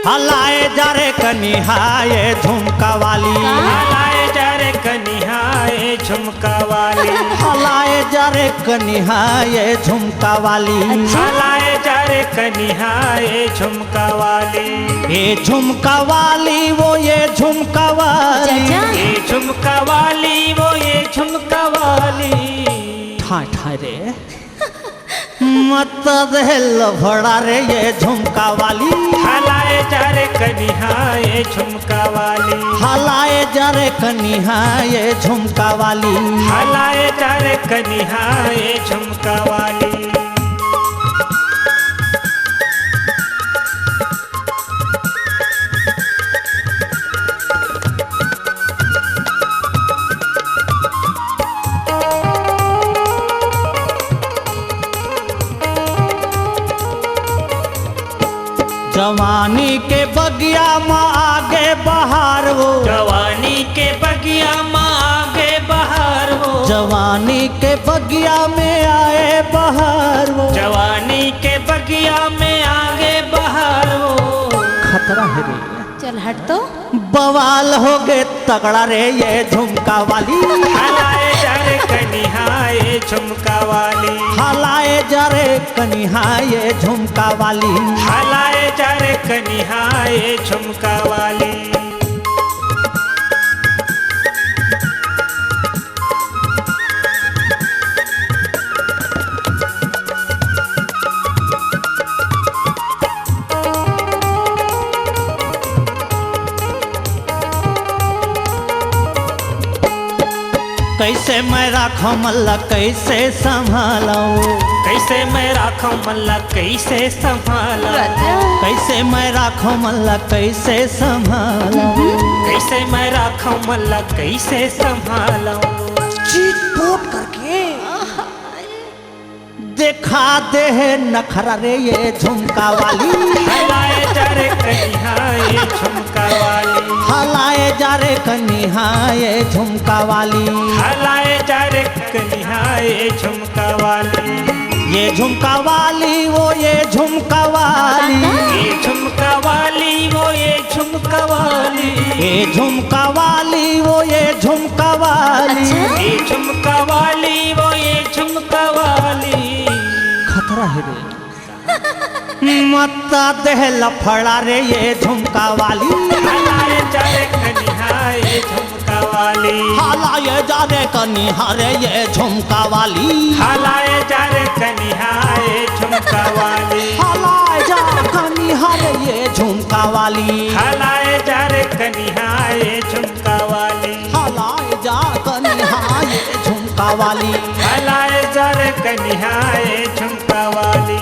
हलाए जा रे कनिहाए झुमका वाली, हलाए जा रे कनिहाए झुमका वाली, हलाए जा रे कनिहाए झुमका वाली, हलाए जा रे कनिहाए झुमका वाली। ये झुमका वाली वो ये झुमका वाली, ये झुमका वाली वो ये झुमका वाली। ठाय ठाय रे मत दे लफड़ा रे ये झुमका वाली, हलाए जा रे कनिहाए झुमका वाली, हलाए जा रे कनिहाए झुमका वाली, हलाए जा रे कनिहाए झुमका वाली। जवानी के बगिया माँ आगे बहार वो, जवानी के बगिया माँ आगे बहार वो, जवानी के बगिया में आए बहार वो, जवानी के बगिया में आगे बहार वो। खतरा है रे, चल हट तो। बवाल हो गए तगड़ा रे ये झुमका वाली, हलाए जा रे कनिहाए झुमका वाली, हलाए जा रे कनिहाए झुमका वाली, हलाए जा रे कनिहाए झुमका वाली। कैसे मैं राखो मल्ला कैसे संभालो, कैसे मैं राखूं मल्ला कैसे संभाला, कैसे मैं राखो मल्ला कैसे संभालो, कैसे मैं राखूं मल्ला कैसे संभाला। चीट पोट करके दिखा दे है नखरा रे ये झुमका वाली, हलाए जा रे कनिहाए झुमका वाली, हलाए जा रे कनिहाए झुमका वाली, हलाए जा रे कनिहाए झुमका वाली। ये झुमका वाली वो ये झुमका वाली, ये झुमका वाली वो ये झुमका वाली, ये झुमका वाली वो ये झुमका वाली, ये झुमका वाली वो ये झुमका वाली। खतरा है रे मत दे लफड़ा रे ये झुमका वाली, हलाए जा रे कनिहाए झुमका वाली, हलाए जा रे कनिहारे ये झुमका वाली, हलाए जा रे कनिहाए झुमका वाली, हलाए जा कनिहारे ये झुमका वाली, हलाए जा रे कनिहाए झुमका वाली, हलाए जा कनिहारे झुमका वाली, हलाए जा रे कनिहाए झुमका वाली।